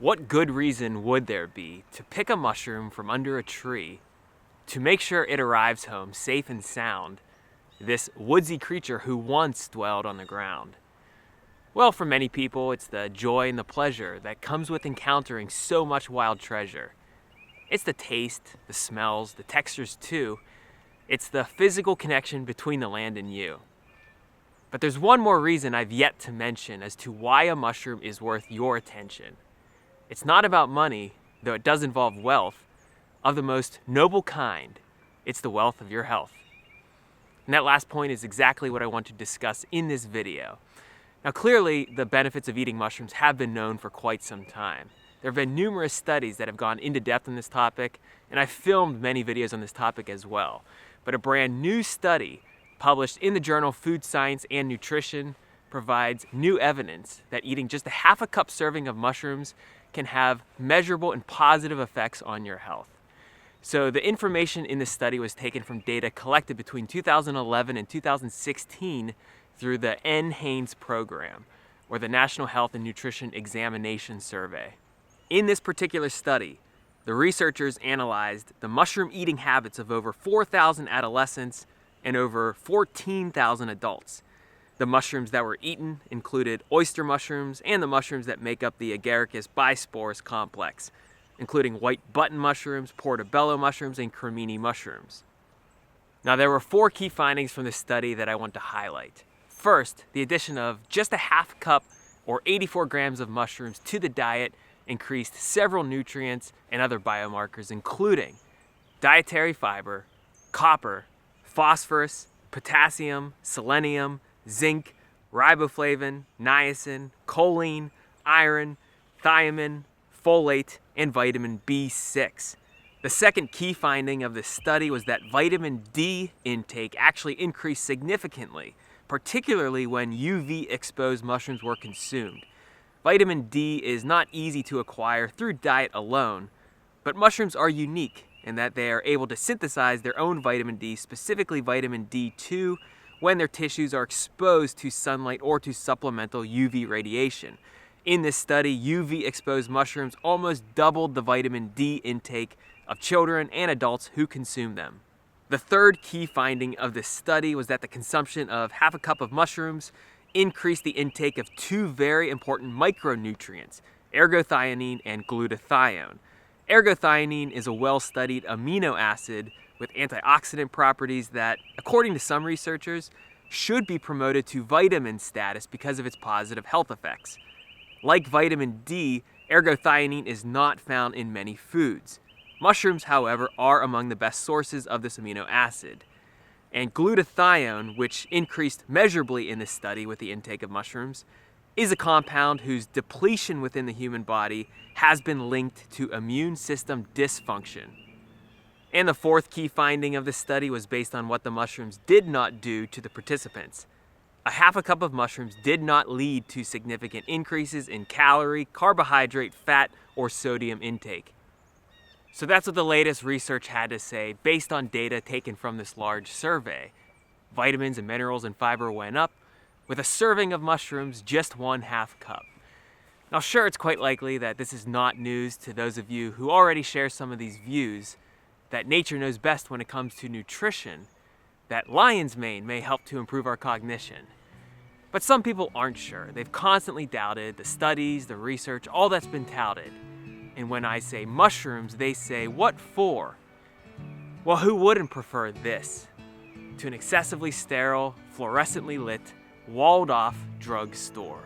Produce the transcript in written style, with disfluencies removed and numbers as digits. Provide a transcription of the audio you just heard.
What good reason would there be to pick a mushroom from under a tree to make sure it arrives home safe and sound, this woodsy creature who once dwelled on the ground? Well, for many people, it's the joy and the pleasure that comes with encountering so much wild treasure. It's the taste, the smells, the textures too. It's the physical connection between the land and you. But there's one more reason I've yet to mention as to why a mushroom is worth your attention. It's not about money, though it does involve wealth, of the most noble kind. It's the wealth of your health. And that last point is exactly what I want to discuss in this video. Now, clearly, the benefits of eating mushrooms have been known for quite some time. There have been numerous studies that have gone into depth on this topic, and I've filmed many videos on this topic as well. But a brand new study published in the journal Food Science and Nutrition provides new evidence that eating just a half a cup serving of mushrooms can have measurable and positive effects on your health. So the information in this study was taken from data collected between 2011 and 2016 through the NHANES program, or the National Health and Nutrition Examination Survey. In this particular study, the researchers analyzed the mushroom eating habits of over 4,000 adolescents and over 14,000 adults. The mushrooms that were eaten included oyster mushrooms and the mushrooms that make up the Agaricus bispores complex, including white button mushrooms, portobello mushrooms, and cremini mushrooms. Now, there were 4 key findings from this study that I want to highlight. First, the addition of just a half cup or 84 grams of mushrooms to the diet increased several nutrients and other biomarkers, including dietary fiber, copper, phosphorus, potassium, selenium, zinc, riboflavin, niacin, choline, iron, thiamine, folate, and vitamin B6. The second key finding of this study was that vitamin D intake actually increased significantly, particularly when UV-exposed mushrooms were consumed. Vitamin D is not easy to acquire through diet alone, but mushrooms are unique in that they are able to synthesize their own vitamin D, specifically vitamin D2, when their tissues are exposed to sunlight or to supplemental UV radiation. In this study, UV-exposed mushrooms almost doubled the vitamin D intake of children and adults who consume them. The third key finding of this study was that the consumption of half a cup of mushrooms increased the intake of 2 very important micronutrients, ergothioneine and glutathione. Ergothioneine is a well-studied amino acid with antioxidant properties that, according to some researchers, should be promoted to vitamin status because of its positive health effects. Like vitamin D, ergothioneine is not found in many foods. Mushrooms, however, are among the best sources of this amino acid. And glutathione, which increased measurably in this study with the intake of mushrooms, is a compound whose depletion within the human body has been linked to immune system dysfunction. And the fourth key finding of this study was based on what the mushrooms did not do to the participants. A half a cup of mushrooms did not lead to significant increases in calorie, carbohydrate, fat, or sodium intake. So that's what the latest research had to say based on data taken from this large survey. Vitamins and minerals and fiber went up, with a serving of mushrooms just 1/2 cup. Now, sure, it's quite likely that this is not news to those of you who already share some of these views, that nature knows best when it comes to nutrition, that lion's mane may help to improve our cognition. But some people aren't sure. They've constantly doubted the studies, the research, all that's been touted. And when I say mushrooms, they say, what for? Well, who wouldn't prefer this to an excessively sterile, fluorescently lit, walled-off drug store?